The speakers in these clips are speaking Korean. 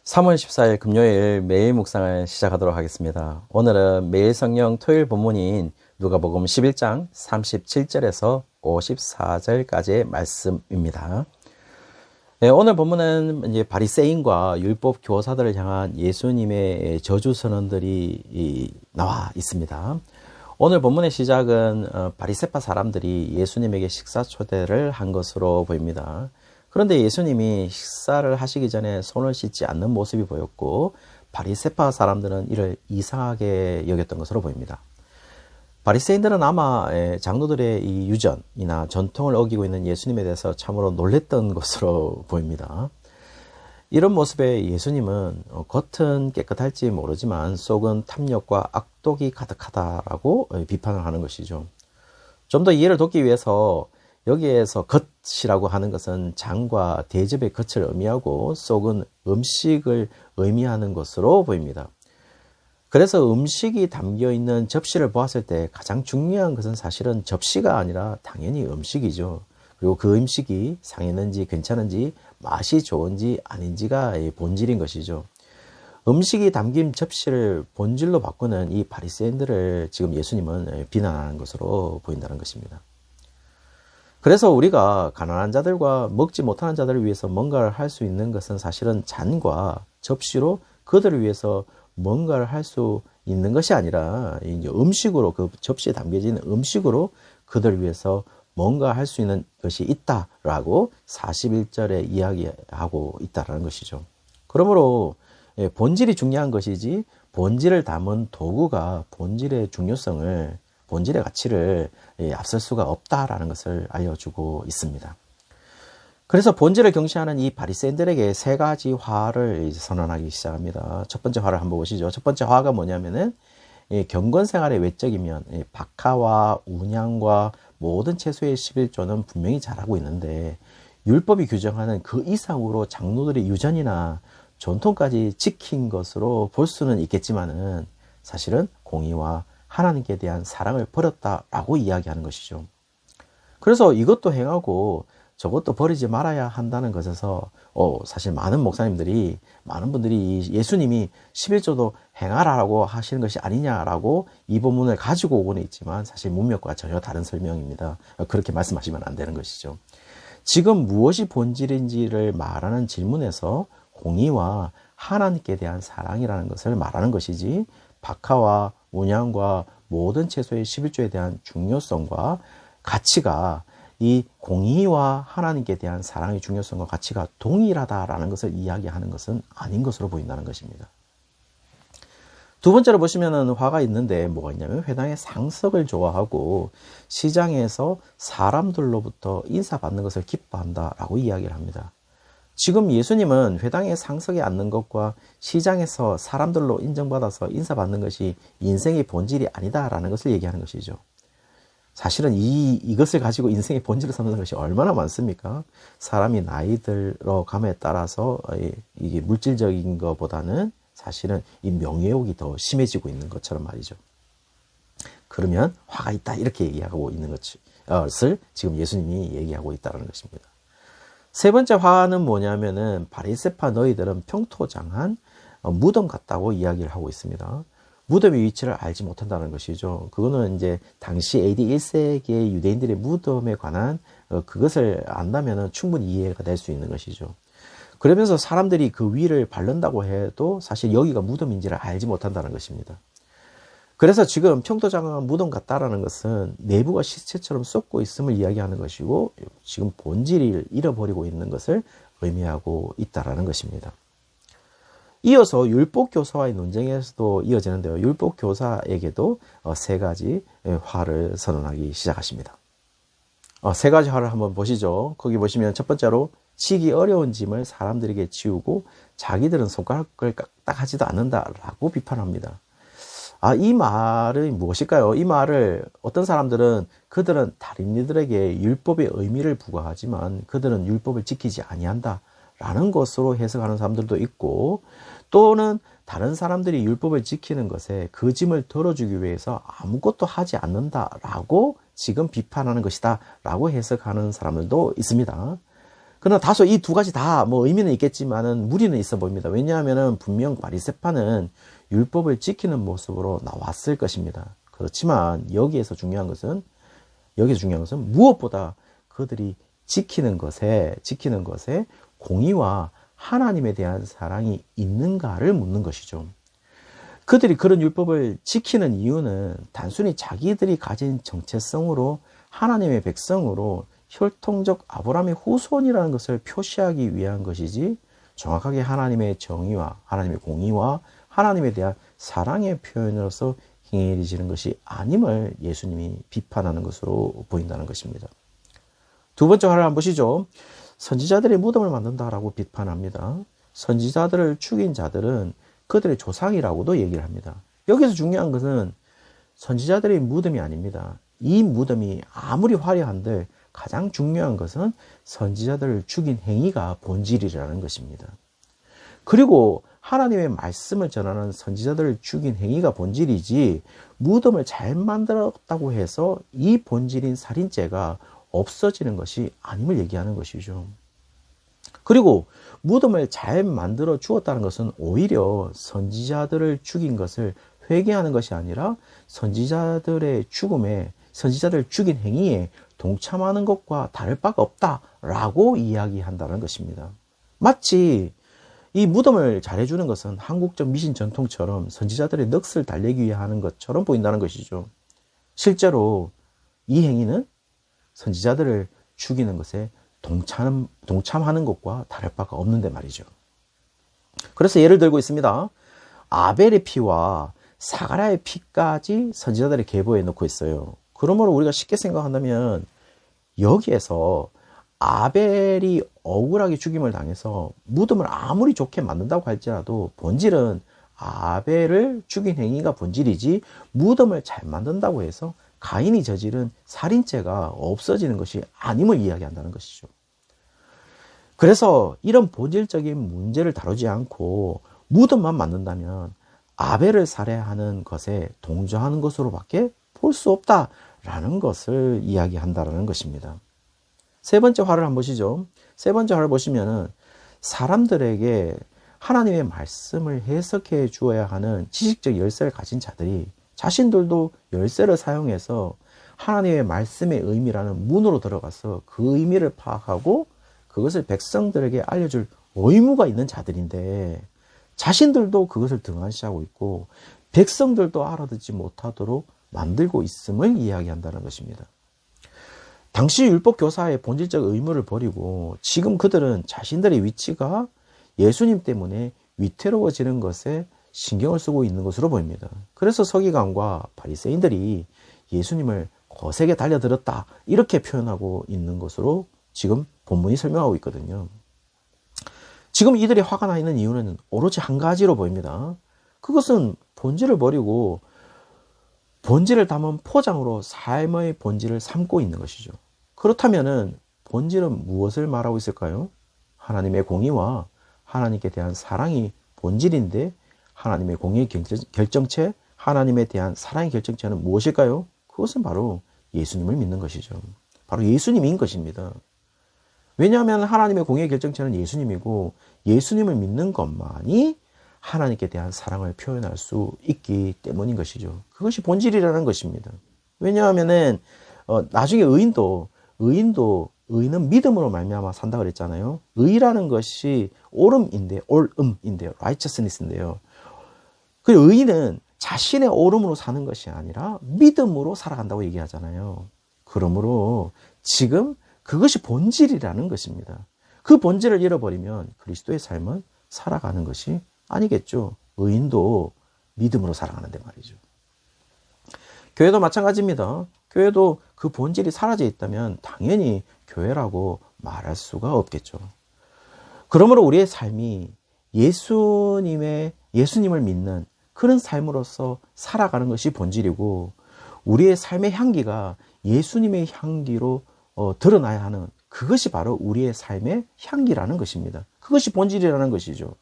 3월 14일 금요일 매일 묵상을 시작하도록 하겠습니다. 오늘은 매일 성령 토요일 본문인 누가복음 11장 37절에서 54절까지의 말씀입니다. 네, 오늘 본문은 이제 바리새인과 율법 교사들을 향한 예수님의 저주 선언들이 나와 있습니다. 오늘 본문의 시작은 바리새파 사람들이 예수님에게 식사 초대를 한 것으로 보입니다. 그런데 예수님이 식사를 하시기 전에 손을 씻지 않는 모습이 보였고 바리새파 사람들은 이를 이상하게 여겼던 것으로 보입니다. 바리새인들은 아마 장로들의 이 유전이나 전통을 어기고 있는 예수님에 대해서 참으로 놀랬던 것으로 보입니다. 이런 모습에 예수님은 겉은 깨끗할지 모르지만 속은 탐욕과 악독이 가득하다라고 비판을 하는 것이죠. 좀 더 이해를 돕기 위해서 여기에서 겉이라고 하는 것은 장과 대접의 겉을 의미하고 속은 음식을 의미하는 것으로 보입니다. 그래서 음식이 담겨있는 접시를 보았을 때 가장 중요한 것은 사실은 접시가 아니라 당연히 음식이죠. 그리고 그 음식이 상했는지 괜찮은지 맛이 좋은지 아닌지가 본질인 것이죠. 음식이 담긴 접시를 본질로 바꾸는 이 바리새인들을 지금 예수님은 비난하는 것으로 보인다는 것입니다. 그래서 우리가 가난한 자들과 먹지 못하는 자들을 위해서 뭔가를 할 수 있는 것은 사실은 잔과 접시로 그들을 위해서 뭔가를 할 수 있는 것이 아니라 이제 음식으로 그 접시에 담겨진 음식으로 그들을 위해서 뭔가 할 수 있는 것이 있다라고 41절에 이야기하고 있다라는 것이죠. 그러므로 본질이 중요한 것이지 본질을 담은 도구가 본질의 중요성을 본질의 가치를 앞설 수가 없다라는 것을 알려주고 있습니다. 그래서 본질을 경시하는 이 바리새인들에게 세 가지 화를 선언하기 시작합니다. 첫 번째 화를 한번 보시죠. 첫 번째 화가 뭐냐면은 경건 생활의 외적이면 박하와 운양과 모든 채소의 11조는 분명히 잘하고 있는데 율법이 규정하는 그 이상으로 장로들의 유전이나 전통까지 지킨 것으로 볼 수는 있겠지만은 사실은 공의와 하나님께 대한 사랑을 버렸다라고 이야기하는 것이죠. 그래서 이것도 행하고 저것도 버리지 말아야 한다는 것에서 사실 많은 목사님들이 많은 분들이 예수님이 11조도 행하라고 하시는 것이 아니냐라고 이 본문을 가지고 오고는 있지만 사실 문맥과 전혀 다른 설명입니다. 그렇게 말씀하시면 안 되는 것이죠. 지금 무엇이 본질인지를 말하는 질문에서 공의와 하나님께 대한 사랑이라는 것을 말하는 것이지 박하와 운양과 모든 채소의 11조에 대한 중요성과 가치가 이 공의와 하나님께 대한 사랑의 중요성과 가치가 동일하다라는 것을 이야기하는 것은 아닌 것으로 보인다는 것입니다. 두 번째로 보시면은 화가 있는데 뭐가 있냐면 회당의 상석을 좋아하고 시장에서 사람들로부터 인사받는 것을 기뻐한다라고 이야기를 합니다. 지금 예수님은 회당의 상석에 앉는 것과 시장에서 사람들로 인정받아서 인사받는 것이 인생의 본질이 아니다라는 것을 얘기하는 것이죠. 사실은 이것을 가지고 인생의 본질을 삼는 것이 얼마나 많습니까? 사람이 나이 들어 감에 따라서 이게 물질적인 것보다는 사실은 이 명예욕이 더 심해지고 있는 것처럼 말이죠. 그러면 화가 있다 이렇게 얘기하고 있는 것을 지금 예수님이 얘기하고 있다는 것입니다. 세 번째 화는 뭐냐면은 바리새파 너희들은 평토장한 무덤 같다고 이야기를 하고 있습니다. 무덤의 위치를 알지 못한다는 것이죠. 그거는 이제 당시 AD 1세기의 유대인들의 무덤에 관한 그것을 안다면은 충분히 이해가 될 수 있는 것이죠. 그러면서 사람들이 그 위를 바른다고 해도 사실 여기가 무덤인지를 알지 못한다는 것입니다. 그래서 지금 평토장한 무덤 같다라는 것은 내부가 시체처럼 썩고 있음을 이야기하는 것이고 지금 본질을 잃어버리고 있는 것을 의미하고 있다라는 것입니다. 이어서 율법교사와의 논쟁에서도 이어지는데요. 율법교사에게도 세 가지 화를 선언하기 시작하십니다. 세 가지 화를 한번 보시죠. 거기 보시면 첫 번째로 지기 어려운 짐을 사람들에게 지우고 자기들은 손가락을 까딱하지도 않는다라고 비판합니다. 이 말은 무엇일까요? 이 말을 어떤 사람들은 그들은 다림이들에게 율법의 의미를 부과하지만 그들은 율법을 지키지 아니한다라는 것으로 해석하는 사람들도 있고 또는 다른 사람들이 율법을 지키는 것에 그 짐을 덜어주기 위해서 아무것도 하지 않는다라고 지금 비판하는 것이다 라고 해석하는 사람들도 있습니다. 그러나 다소 이 두 가지 다 뭐 의미는 있겠지만은 무리는 있어 보입니다. 왜냐하면은 분명 바리새파는 율법을 지키는 모습으로 나왔을 것입니다. 그렇지만 여기에서 중요한 것은 무엇보다 그들이 지키는 것에 공의와 하나님에 대한 사랑이 있는가를 묻는 것이죠. 그들이 그런 율법을 지키는 이유는 단순히 자기들이 가진 정체성으로 하나님의 백성으로 혈통적 아브라함의 후손이라는 것을 표시하기 위한 것이지 정확하게 하나님의 정의와 하나님의 공의와 하나님에 대한 사랑의 표현으로서 행해지는 것이 아님을 예수님이 비판하는 것으로 보인다는 것입니다. 두 번째 화를 한번 보시죠. 선지자들의 무덤을 만든다라고 비판합니다. 선지자들을 죽인 자들은 그들의 조상이라고도 얘기를 합니다. 여기서 중요한 것은 선지자들의 무덤이 아닙니다. 이 무덤이 아무리 화려한들 가장 중요한 것은 선지자들을 죽인 행위가 본질이라는 것입니다. 그리고 하나님의 말씀을 전하는 선지자들을 죽인 행위가 본질이지 무덤을 잘 만들었다고 해서 이 본질인 살인죄가 없어지는 것이 아님을 얘기하는 것이죠. 그리고 무덤을 잘 만들어 주었다는 것은 오히려 선지자들을 죽인 것을 회개하는 것이 아니라 선지자들의 죽음에 선지자들을 죽인 행위에 동참하는 것과 다를 바가 없다라고 이야기한다는 것입니다. 마치 이 무덤을 잘해주는 것은 한국적 미신 전통처럼 선지자들의 넋을 달래기 위해 하는 것처럼 보인다는 것이죠. 실제로 이 행위는 선지자들을 죽이는 것에 동참하는 것과 다를 바가 없는데 말이죠. 그래서 예를 들고 있습니다. 아벨의 피와 사가랴의 피까지 선지자들의 계보에 넣고 있어요. 그러므로 우리가 쉽게 생각한다면 여기에서 아벨이 억울하게 죽임을 당해서 무덤을 아무리 좋게 만든다고 할지라도 본질은 아벨을 죽인 행위가 본질이지 무덤을 잘 만든다고 해서 가인이 저지른 살인죄가 없어지는 것이 아님을 이야기한다는 것이죠. 그래서 이런 본질적인 문제를 다루지 않고 무덤만 만든다면 아벨을 살해하는 것에 동조하는 것으로밖에 볼 수 없다라는 것을 이야기한다는 것입니다. 세 번째 화를 한번 보시죠. 세 번째 화를 보시면은 사람들에게 하나님의 말씀을 해석해 주어야 하는 지식적 열쇠를 가진 자들이 자신들도 열쇠를 사용해서 하나님의 말씀의 의미라는 문으로 들어가서 그 의미를 파악하고 그것을 백성들에게 알려줄 의무가 있는 자들인데 자신들도 그것을 등한시하고 있고 백성들도 알아듣지 못하도록 만들고 있음을 이야기한다는 것입니다. 당시 율법 교사의 본질적 의무를 버리고 지금 그들은 자신들의 위치가 예수님 때문에 위태로워지는 것에 신경을 쓰고 있는 것으로 보입니다. 그래서 서기관과 바리새인들이 예수님을 거세게 달려들었다 이렇게 표현하고 있는 것으로 지금 본문이 설명하고 있거든요. 지금 이들이 화가 나 있는 이유는 오로지 한 가지로 보입니다. 그것은 본질을 버리고 본질을 담은 포장으로 삶의 본질을 삼고 있는 것이죠. 그렇다면 본질은 무엇을 말하고 있을까요? 하나님의 공의와 하나님께 대한 사랑이 본질인데 하나님의 공의의 결정체, 하나님에 대한 사랑의 결정체는 무엇일까요? 그것은 바로 예수님을 믿는 것이죠. 바로 예수님인 것입니다. 왜냐하면 하나님의 공의의 결정체는 예수님이고 예수님을 믿는 것만이 하나님께 대한 사랑을 표현할 수 있기 때문인 것이죠. 그것이 본질이라는 것입니다. 왜냐하면은 나중에 의인은 믿음으로 말미암아 산다 그랬잖아요. 의라는 것이 옳음인데요, righteousness인데요. 그 의인은 자신의 옳음으로 사는 것이 아니라 믿음으로 살아간다고 얘기하잖아요. 그러므로 지금 그것이 본질이라는 것입니다. 그 본질을 잃어버리면 그리스도의 삶은 살아가는 것이 아니겠죠. 의인도 믿음으로 살아가는데 말이죠. 교회도 마찬가지입니다. 교회도 그 본질이 사라져 있다면 당연히 교회라고 말할 수가 없겠죠. 그러므로 우리의 삶이 예수님을 믿는 그런 삶으로서 살아가는 것이 본질이고 우리의 삶의 향기가 예수님의 향기로 드러나야 하는 그것이 바로 우리의 삶의 향기라는 것입니다. 그것이 본질이라는 것이죠.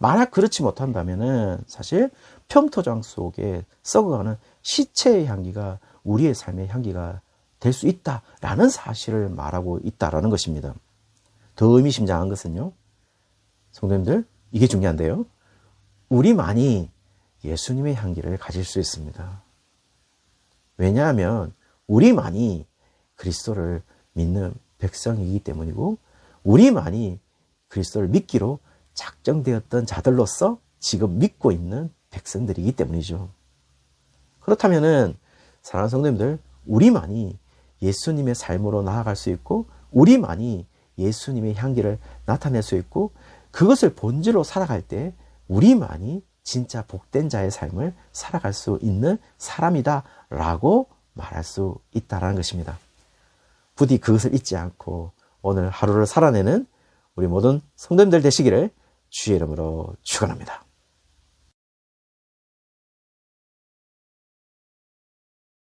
만약 그렇지 못한다면은 사실 평토장 속에 썩어가는 시체의 향기가 우리의 삶의 향기가 될 수 있다라는 사실을 말하고 있다라는 것입니다. 더 의미심장한 것은요, 성도님들, 이게 중요한데요. 우리만이 예수님의 향기를 가질 수 있습니다. 왜냐하면 우리만이 그리스도를 믿는 백성이기 때문이고, 우리만이 그리스도를 믿기로 작정되었던 자들로서 지금 믿고 있는 백성들이기 때문이죠. 그렇다면은 사랑하는 성도님들, 우리만이 예수님의 삶으로 나아갈 수 있고, 우리만이 예수님의 향기를 나타낼 수 있고, 그것을 본질로 살아갈 때 우리만이 진짜 복된 자의 삶을 살아갈 수 있는 사람이다 라고 말할 수 있다는 것입니다. 부디 그것을 잊지 않고 오늘 하루를 살아내는 우리 모든 성도님들 되시기를 주의 이름으로 축원합니다.